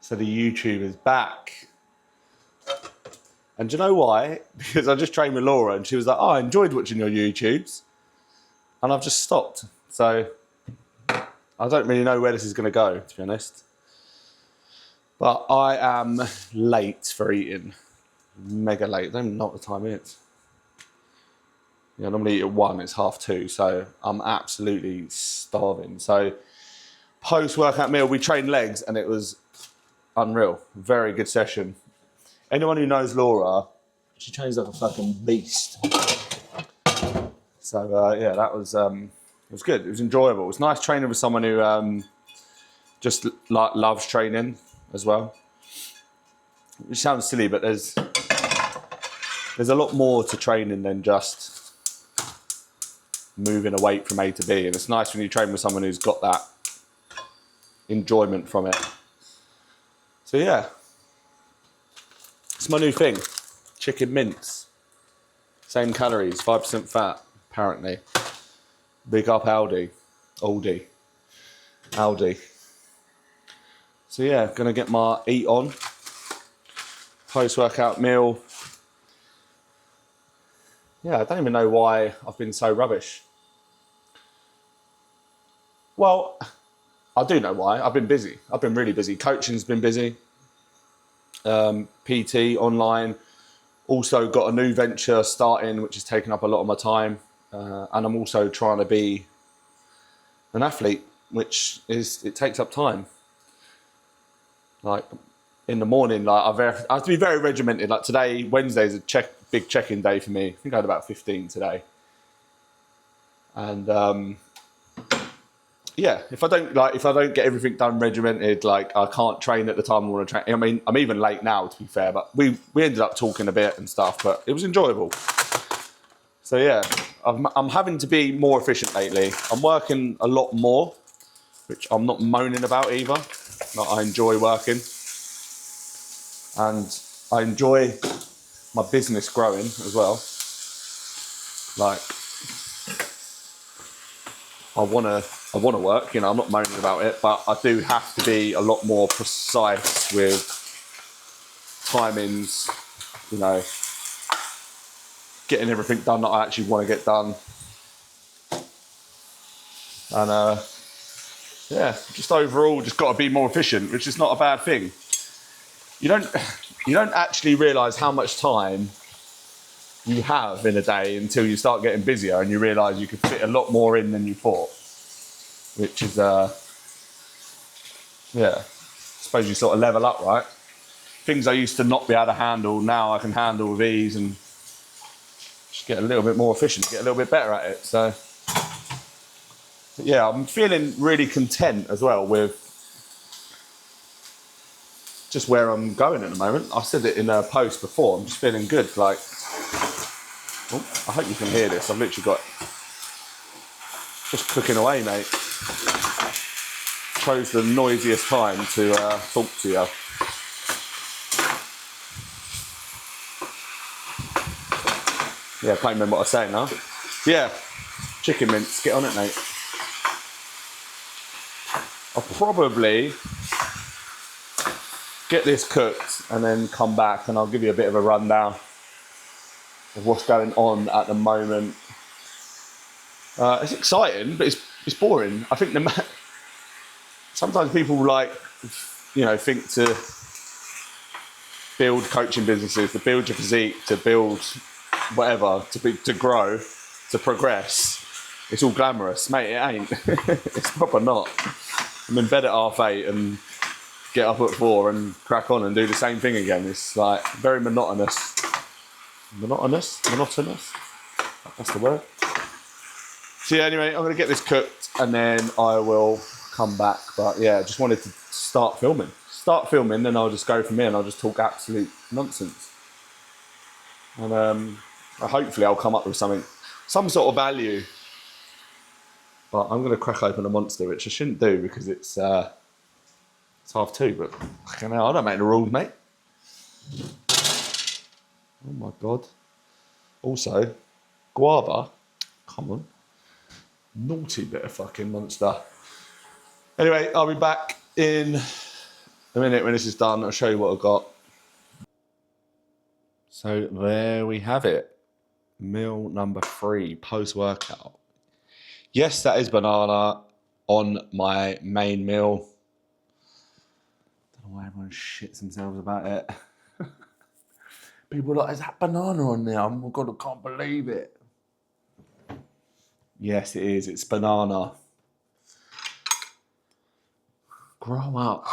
So the YouTube is back. And do you know why? Because I just trained with Laura and she was like, oh, I enjoyed watching your YouTubes. And I've just stopped. So I don't really know where this is going to go, to be honest. But I am late for eating. Mega late. I don't even know what the time is. Yeah, I normally eat at 1, it's 2:30. So I'm absolutely starving. So post-workout meal, we trained legs and it was unreal. Very good session. Anyone who knows Laura, she trains like a fucking beast. So yeah, that was it was good. It was enjoyable. It was nice training with someone who just loves training as well. It sounds silly, but there's a lot more to training than just moving a weight from A to B. And it's nice when you train with someone who's got that enjoyment from it. So yeah, it's my new thing. Chicken mince. Same calories, 5% fat, apparently. Big up Aldi. So yeah, gonna get my eat on. Post-workout meal. Yeah, I don't even know why I've been so rubbish. Well, I do know why. I've been busy. I've been really busy. Coaching's been busy. PT, online. Also got a new venture starting, which is taking up a lot of my time. And I'm also trying to be an athlete, it takes up time. Like in the morning, like I have to be very regimented. Like today, Wednesday is a big check-in day for me. I think I had about 15 today. And yeah, if I don't get everything done regimented, like I can't train at the time I want to train. I mean, I'm even late now, to be fair, but we ended up talking a bit and stuff, but it was enjoyable. So yeah, I'm having to be more efficient lately. I'm working a lot more, which I'm not moaning about either. Like, I enjoy working, and I enjoy my business growing as well. Like, I wanna work, you know, I'm not moaning about it, but I do have to be a lot more precise with timings, you know, getting everything done that I actually want to get done. And yeah, just overall just got to be more efficient, which is not a bad thing. You don't actually realise how much time you have in a day until you start getting busier and you realise you could fit a lot more in than you thought. Which is, yeah, I suppose you sort of level up, right? Things I used to not be able to handle, now I can handle with ease and just get a little bit more efficient, get a little bit better at it. So, yeah, I'm feeling really content as well with just where I'm going at the moment. I said it in a post before, I'm just feeling good. Like, oh, I hope you can hear this. I've literally got just cooking away, mate. Chose the noisiest time to talk to you. Yeah, I can't remember what I was saying now. Yeah, chicken mince, get on it, mate. I'll probably get this cooked and then come back and I'll give you a bit of a rundown of what's going on at the moment. It's exciting, but it's boring. I think sometimes people think to build coaching businesses, to build your physique, to build whatever, to grow, to progress. It's all glamorous, mate. It ain't. It's proper not. I'm in bed at 8:30 and get up at 4 and crack on and do the same thing again. It's like very monotonous. Monotonous. That's the word. So yeah, anyway, I'm gonna get this cooked and then I will come back. But yeah, just wanted to start filming, then I'll just go from here and I'll just talk absolute nonsense. And hopefully I'll come up with some sort of value. But I'm gonna crack open a Monster, which I shouldn't do because it's 2:30. But I don't make the rules, mate. Oh my god. Also, guava. Come on. Naughty bit of fucking Monster. Anyway, I'll be back in In a minute when this is done, I'll show you what I've got. So there we have it. Meal number 3, post-workout. Yes, that is banana on my main meal. Don't know why everyone shits themselves about it. People are like, is that banana on there? Oh my God, I can't believe it. Yes, it is. It's banana. Grow up.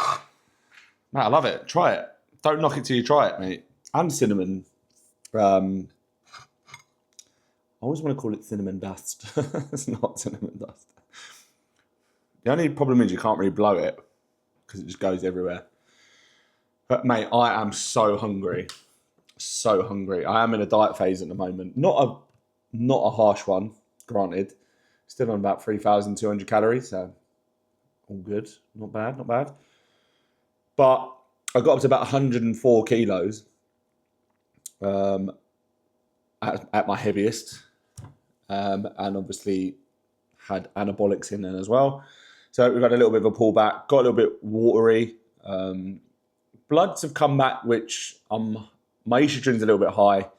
Mate, I love it. Try it. Don't knock it till you try it, mate. And cinnamon. I always want to call it cinnamon dust. It's not cinnamon dust. The only problem is you can't really blow it because it just goes everywhere. But mate, I am so hungry. So hungry. I am in a diet phase at the moment. Not a harsh one, granted. Still on about 3,200 calories, so all good. Not bad, not bad. But I got up to about 104 kilos at my heaviest. And obviously had anabolics in there as well. So we've had a little bit of a pullback, got a little bit watery. Bloods have come back, which my estrogen's a little bit high,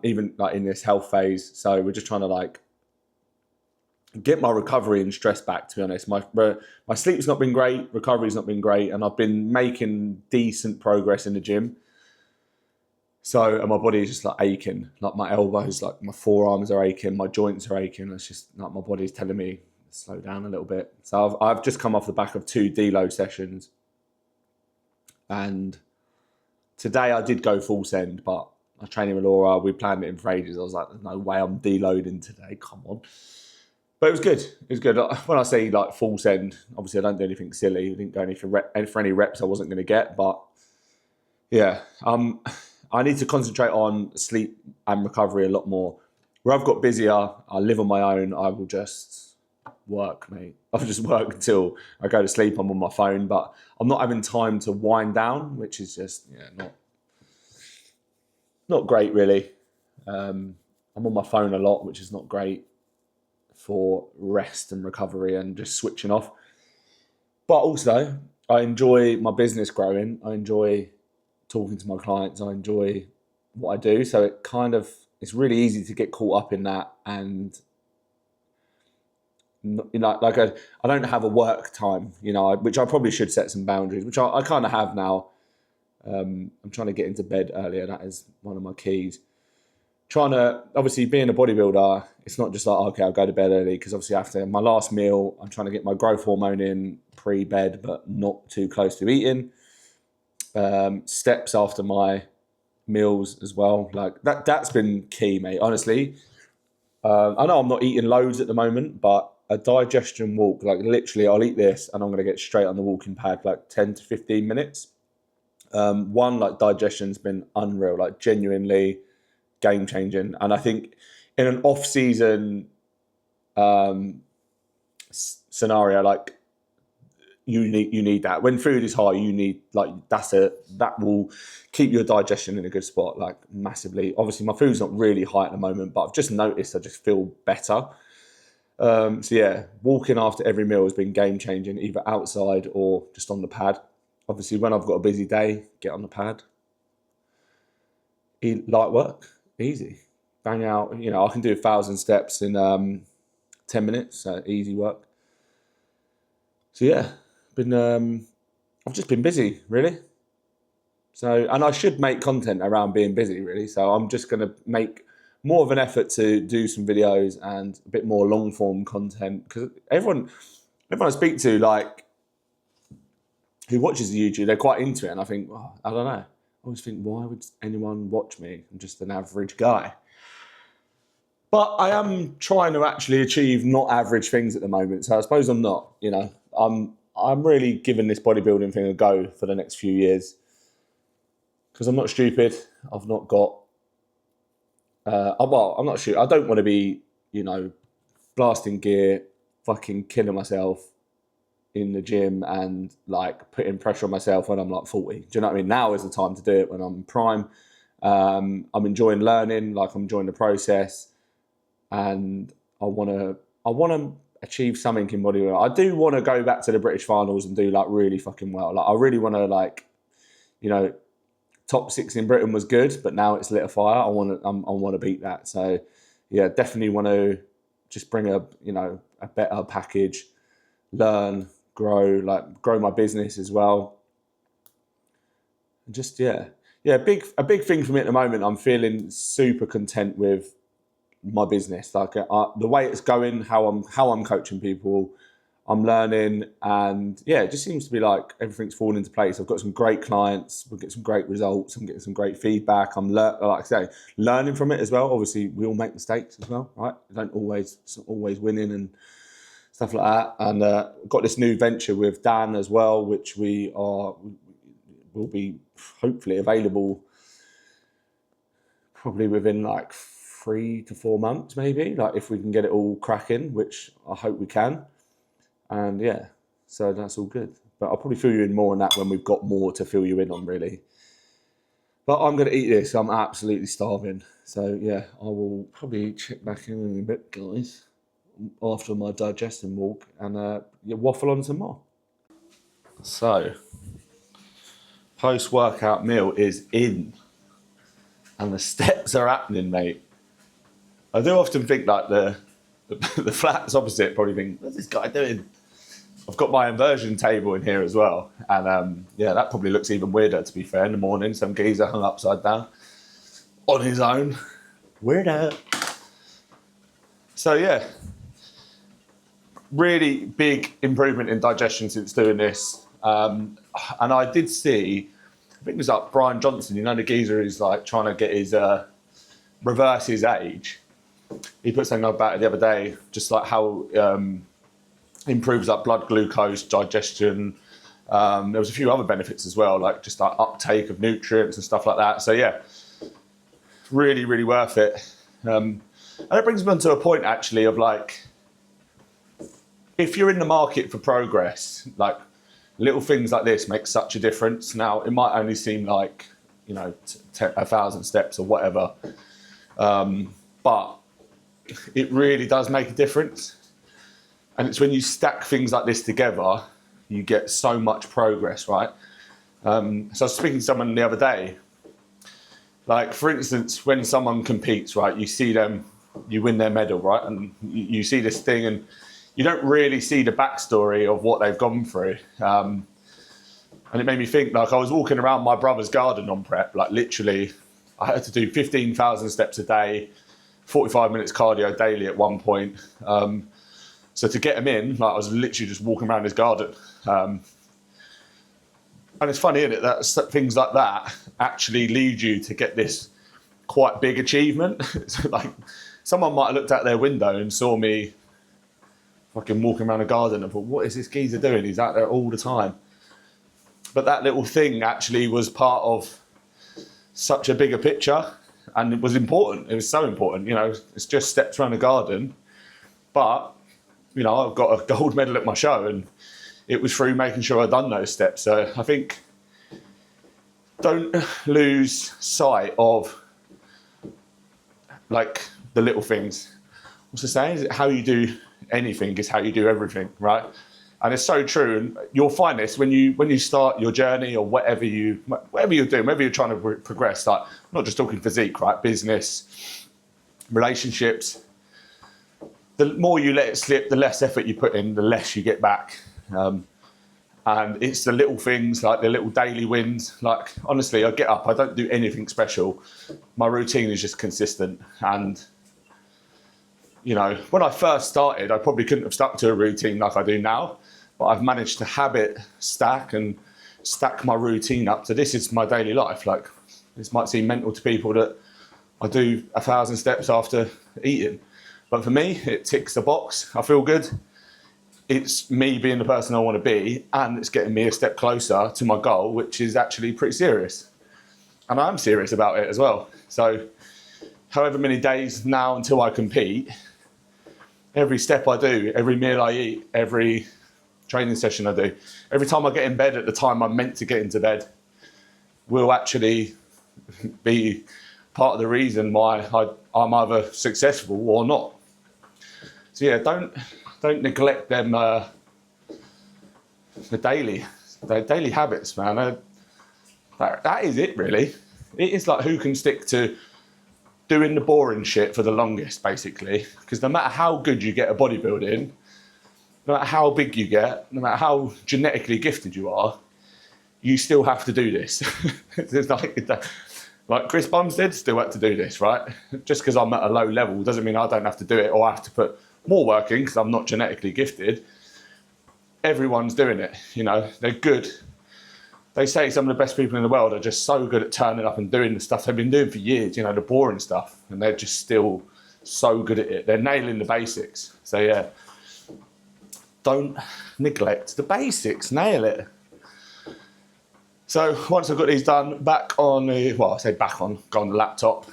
even like in this health phase. So we're just trying to like get my recovery and stress back, to be honest. My sleep's not been great, recovery's not been great, and I've been making decent progress in the gym. So, and my body is just like aching, like my elbows, like my forearms are aching, my joints are aching. It's just like my body's telling me to slow down a little bit. So I've just come off the back of 2 deload sessions. And today I did go full send, but I was training with Laura. We planned it in for ages. I was like, there's no way I'm deloading today. Come on. But it was good. It was good. When I say like full send, obviously I don't do anything silly. I didn't go for any reps I wasn't going to get. But yeah, I need to concentrate on sleep and recovery a lot more. Where I've got busier, I live on my own, I will just work, mate. I'll just work until I go to sleep. I'm on my phone, but I'm not having time to wind down, which is just not great, really. I'm on my phone a lot, which is not great for rest and recovery and just switching off. But also, I enjoy my business growing. I enjoy talking to my clients. I enjoy what I do. So it's really easy to get caught up in that. And I don't have a work time, which I probably should set some boundaries, which I kind of have now. I'm trying to get into bed earlier. That is one of my keys. Obviously being a bodybuilder, it's not just like, okay, I'll go to bed early, because obviously after my last meal, I'm trying to get my growth hormone in pre-bed, but not too close to eating. Steps after my meals as well. Like that's been key, mate. Honestly, I know I'm not eating loads at the moment, but a digestion walk, like literally I'll eat this and I'm going to get straight on the walking pad, like 10 to 15 minutes. Like digestion's been unreal, like genuinely game changing. And I think in an off season scenario, like you need that. When food is high, you need that will keep your digestion in a good spot, like massively. Obviously my food's not really high at the moment, but I've just noticed I just feel better. So yeah, walking after every meal has been game changing, either outside or just on the pad. Obviously when I've got a busy day, get on the pad, eat light work, easy, bang out. I can do 1,000 steps in 10 minutes, so easy work. So yeah, I've just been busy, really. So, and I should make content around being busy, really. So I'm just going to make more of an effort to do some videos and a bit more long form content, because everyone I speak to, like, who watches the YouTube, they're quite into it. And I think, I don't know. I always think, why would anyone watch me? I'm just an average guy. But I am trying to actually achieve not average things at the moment. So I suppose I'm not, I'm really giving this bodybuilding thing a go for the next few years, because I'm not stupid. I've not got, I'm not sure. I don't want to be, blasting gear, fucking killing myself in the gym and like putting pressure on myself when I'm like 40. Do you know what I mean? Now is the time to do it, when I'm prime. I'm enjoying learning, like I'm enjoying the process, and I want to achieve something in bodybuilding. I do want to go back to the British finals and do like really fucking well. Like I really want to like, you know, top 6 in Britain was good, but now it's lit a fire. I want to beat that. So yeah, definitely want to just bring a, you know, a better package, learn, grow my business as well. And just, yeah, a big thing for me at the moment, I'm feeling super content with my business. Like the way it's going, how I'm coaching people, I'm learning, and yeah, it just seems to be like everything's falling into place. I've got some great clients, we'll get some great results, I'm getting some great feedback. I'm like I say, learning from it as well. Obviously, we all make mistakes as well, right? It's not always winning and stuff like that. And got this new venture with Dan as well, which will be hopefully available probably within like 3 to 4 months, maybe, like if we can get it all cracking, which I hope we can. And yeah, so that's all good. But I'll probably fill you in more on that when we've got more to fill you in on, really. But I'm going to eat this. I'm absolutely starving. So yeah, I will probably check back in a bit, guys, after my digestion walk, and waffle on some more. So, post-workout meal is in, and the steps are happening, mate. I do often think like the flats opposite probably think, what's this guy doing? I've got my inversion table in here as well. And yeah, that probably looks even weirder, to be fair, in the morning. Some geezer hung upside down on his own. Weirdo. So yeah, really big improvement in digestion since doing this. And I did see, I think it was like Brian Johnson, you know, the geezer who's like trying to get his, reverse his age. He put something about it the other day, just like how improves like blood glucose, digestion. There was a few other benefits as well, like just like uptake of nutrients and stuff like that. So yeah, really, really worth it. And it brings me on to a point actually of like, if you're in the market for progress, like little things like this make such a difference. Now, it might only seem like, you know, 1,000 steps or whatever, but it really does make a difference. And it's when you stack things like this together, you get so much progress, right? So I was speaking to someone the other day, like for instance, when someone competes, right, you see them, you win their medal, right? And you see this thing and you don't really see the backstory of what they've gone through. And it made me think, like I was walking around my brother's garden on prep, like literally I had to do 15,000 steps a day, 45 minutes cardio daily at one point. So to get him in, like I was literally just walking around his garden. And it's funny, isn't it, that things like that actually lead you to get this quite big achievement. So like someone might have looked out their window and saw me fucking walking around a garden and thought, what is this geezer doing? He's out there all the time. But that little thing actually was part of such a bigger picture, and it was important. It was so important, you know, it's just steps around the garden. But, you know, I've got a gold medal at my show and it was through making sure I'd done those steps. So I think don't lose sight of like the little things. What's the saying? Is it how you do anything is how you do everything, right? And it's so true. And you'll find this when you start your journey or whatever you're doing, whether you're trying to progress, like not just talking physique, right? Business, relationships. The more you let it slip, the less effort you put in, the less you get back. And it's the little things, like the little daily wins. Like, honestly, I get up, I don't do anything special. My routine is just consistent. And, you know, when I first started, I probably couldn't have stuck to a routine like I do now. But I've managed to habit stack and stack my routine up to this is my daily life. Like, this might seem mental to people that I do 1,000 steps after eating. But for me, it ticks the box. I feel good. It's me being the person I want to be, and it's getting me a step closer to my goal, which is actually pretty serious. And I'm serious about it as well. So however many days now until I compete, every step I do, every meal I eat, every training session I do, every time I get in bed at the time I'm meant to get into bed, will actually be part of the reason why I'm either successful or not. So yeah, don't don't neglect them, their daily habits, man. That is it, really. It is like who can stick to doing the boring shit for the longest, basically. Because no matter how good you get at bodybuilding, no matter how big you get, no matter how genetically gifted you are, you still have to do this. It's like Chris Bumstead still had to do this, right? Just because I'm at a low level doesn't mean I don't have to do it or I have to put more work in because I'm not genetically gifted. Everyone's doing it, you know, they're good. They say some of the best people in the world are just so good at turning up and doing the stuff they've been doing for years, you know, the boring stuff, and they're just still so good at it. They're nailing the basics. So yeah, don't neglect the basics, nail it. So once I've got these done, back on the, well, I say back on, go on the laptop,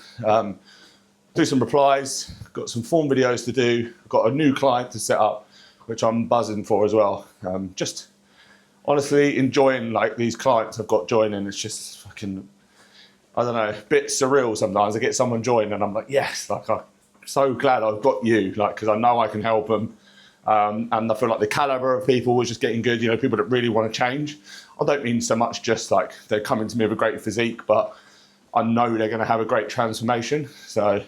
do some replies, got some form videos to do, got a new client to set up, which I'm buzzing for as well. Just honestly enjoying like these clients I've got joining. It's just fucking, I don't know, a bit surreal sometimes. I get someone join and I'm like, yes, like I'm so glad I've got you, like, because I know I can help them. And I feel like the caliber of people was just getting good, you know, people that really want to change. I don't mean so much just like they're coming to me with a great physique, but I know they're going to have a great transformation. So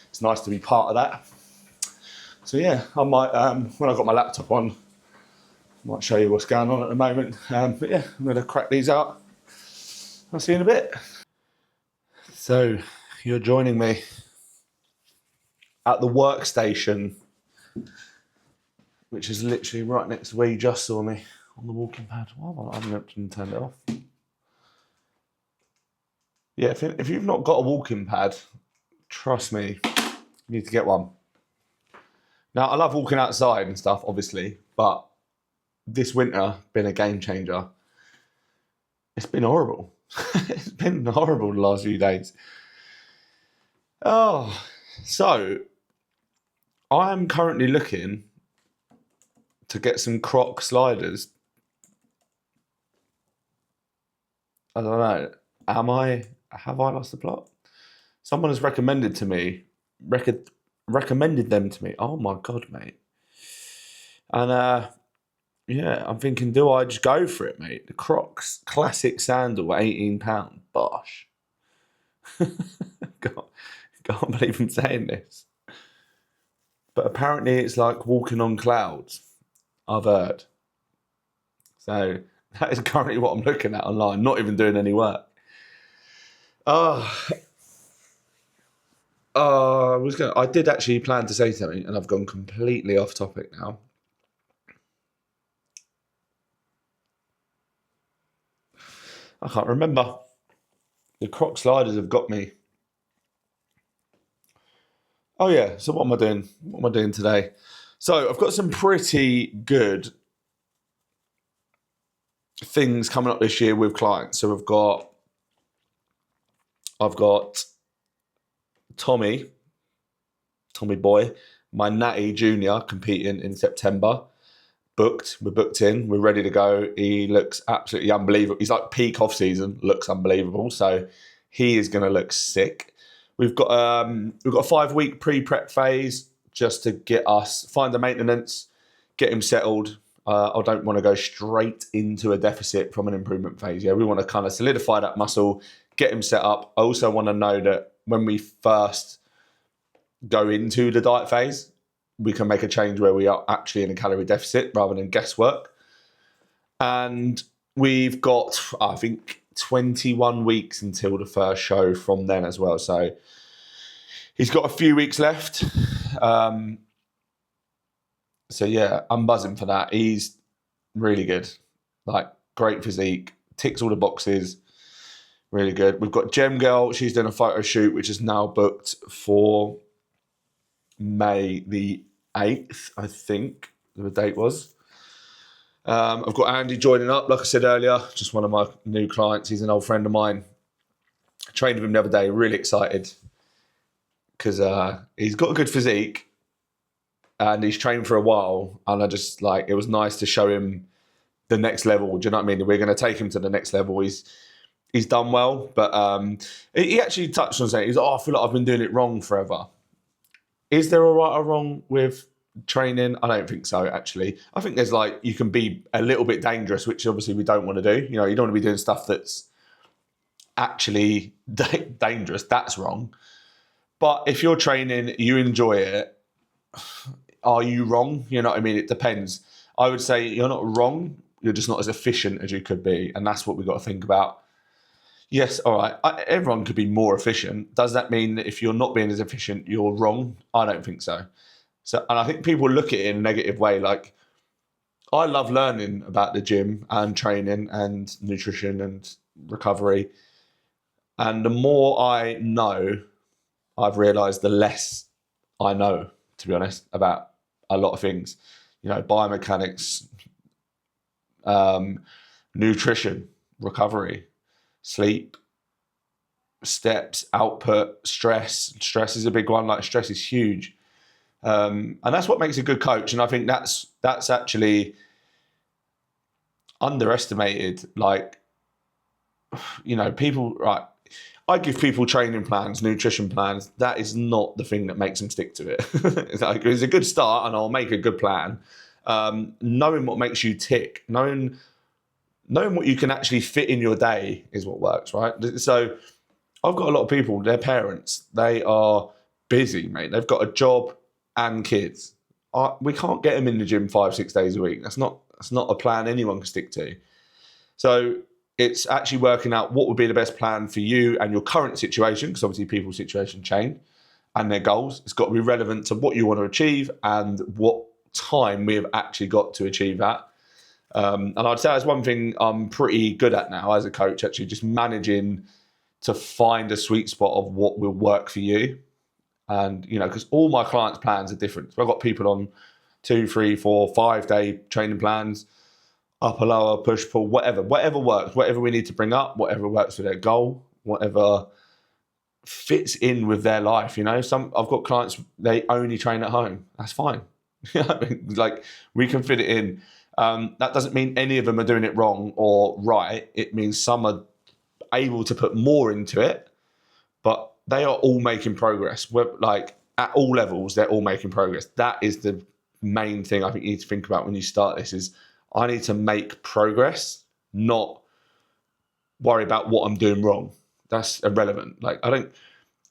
it's nice to be part of that. So yeah, I might, when I've got my laptop on, I might show you what's going on at the moment. But yeah, I'm going to crack these out. I'll see you in a bit. So you're joining me at the workstation, which is literally right next to where you just saw me on the walking pad. Why have I haven't turned it off? Yeah, if you've not got a walking pad, trust me, you need to get one. Now, I love walking outside and stuff, obviously, but this winter been a game changer. It's been horrible. It's been horrible the last few days. Oh, so I am currently looking to get some croc sliders. I don't know. Have I lost the plot? Someone has recommended them to me. Oh my God, mate. And yeah, I'm thinking, do I just go for it, mate? The Crocs classic sandal, £18. Bosh. Can't believe I'm saying this. But apparently it's like walking on clouds, I've heard. So that is currently what I'm looking at online, not even doing any work. I did actually plan to say something and I've gone completely off topic now. I can't remember. The Croc sliders have got me. Oh yeah, so what am I doing? What am I doing today? So I've got some pretty good things coming up this year with clients. So I've got Tommy Boy, my Natty Junior competing in September. We're booked in, we're ready to go. He looks absolutely unbelievable. He's like peak off season, looks unbelievable. So he is going to look sick. We've got a 5-week pre-prep phase just to get us, find the maintenance, get him settled. I don't want to go straight into a deficit from an improvement phase. Yeah, we want to kind of solidify that muscle, get him set up. I also want to know that when we first go into the diet phase, we can make a change where we are actually in a calorie deficit rather than guesswork. And we've got, I think, 21 weeks until the first show from then as well. So he's got a few weeks left. So yeah, I'm buzzing for that. He's really good. Like, great physique, ticks all the boxes, really good. We've got Gem Girl. She's doing a photo shoot, which is now booked for May the 8th, I think the date was. I've got Andy joining up, like I said earlier, just one of my new clients. He's an old friend of mine. I trained with him the other day, really excited because he's got a good physique and he's trained for a while, and I just like, it was nice to show him the next level. Do you know what I mean? We're going to take him to the next level. He's done well, but he actually touched on saying, he's like, oh, I feel like I've been doing it wrong forever. Is there a right or wrong with training? I don't think so, actually. I think there's like, you can be a little bit dangerous, which obviously we don't want to do. You know, you don't want to be doing stuff that's actually dangerous. That's wrong. But if you're training, you enjoy it, are you wrong? You know what I mean? It depends. I would say you're not wrong. You're just not as efficient as you could be. And that's what we've got to think about. Yes, all right. Everyone could be more efficient. Does that mean that if you're not being as efficient, you're wrong? I don't think so. And I think people look at it in a negative way. Like, I love learning about the gym and training and nutrition and recovery. And the more I know, I've realised the less I know, to be honest, about a lot of things. You know, biomechanics, nutrition, recovery, sleep, steps, output, stress. Stress is a big one. Like, stress is huge. And that's what makes a good coach. And I think that's actually underestimated. Like, you know, people, right, I give people training plans, nutrition plans. That is not the thing that makes them stick to it. It's a good start, and I'll make a good plan. Knowing what makes you tick, knowing what you can actually fit in your day is what works, right? So I've got a lot of people, their parents, they are busy, mate. They've got a job and kids. We can't get them in the gym 5-6 days a week. That's not a plan anyone can stick to. So it's actually working out what would be the best plan for you and your current situation, because obviously people's situation change, and their goals. It's got to be relevant to what you want to achieve and what time we have actually got to achieve that. And I'd say that's one thing I'm pretty good at now as a coach, actually, just managing to find a sweet spot of what will work for you. And, you know, because all my clients' plans are different. So I've got people on 2, 3, 4, 5 day training plans, upper, lower, push, pull, whatever works, whatever we need to bring up, whatever works for their goal, whatever fits in with their life. You know, I've got clients, they only train at home. That's fine. Like, we can fit it in. That doesn't mean any of them are doing it wrong or right. It means some are able to put more into it, but they are all making progress. Like, at all levels, they're all making progress. That is the main thing I think you need to think about when you start this is, I need to make progress, not worry about what I'm doing wrong. That's irrelevant. Like,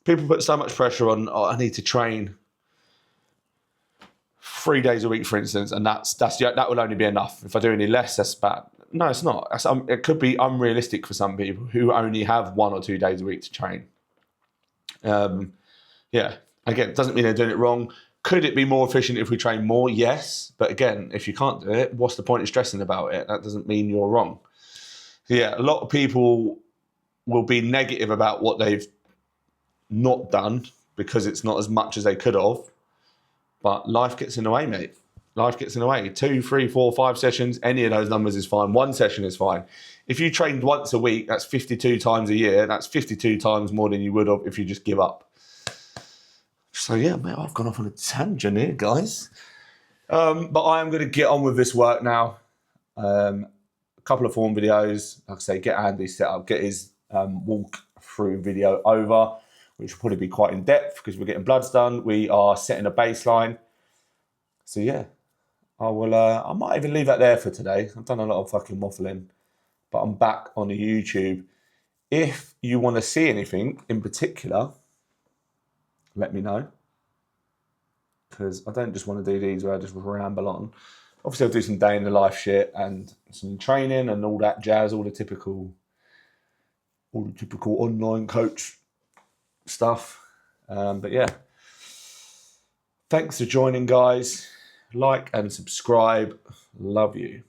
people put so much pressure on, I need to train 3 days a week, for instance, and that will only be enough. If I do any less, that's bad. No, it's not. It could be unrealistic for some people who only have 1 or 2 days a week to train. Yeah, again, it doesn't mean they're doing it wrong. Could it be more efficient if we train more? Yes. But again, if you can't do it, what's the point of stressing about it? That doesn't mean you're wrong. So yeah, a lot of people will be negative about what they've not done because it's not as much as they could have. But life gets in the way, mate. Life gets in the way. 2, 3, 4, 5 sessions, any of those numbers is fine. 1 session is fine. If you trained once a week, that's 52 times a year. That's 52 times more than you would have if you just give up. So yeah, mate, I've gone off on a tangent here, guys. But I am going to get on with this work now. A couple of form videos. Like I say, get Andy set up, get his walk through video over, which will probably be quite in depth because we're getting bloods done. We are setting a baseline. So yeah, I might even leave that there for today. I've done a lot of fucking waffling, but I'm back on the YouTube. If you want to see anything in particular, let me know, because I don't just want to do these where I just ramble on. Obviously, I'll do some day in the life shit and some training and all that jazz, all the typical online coach stuff. But yeah, thanks for joining, guys. Like and subscribe. Love you.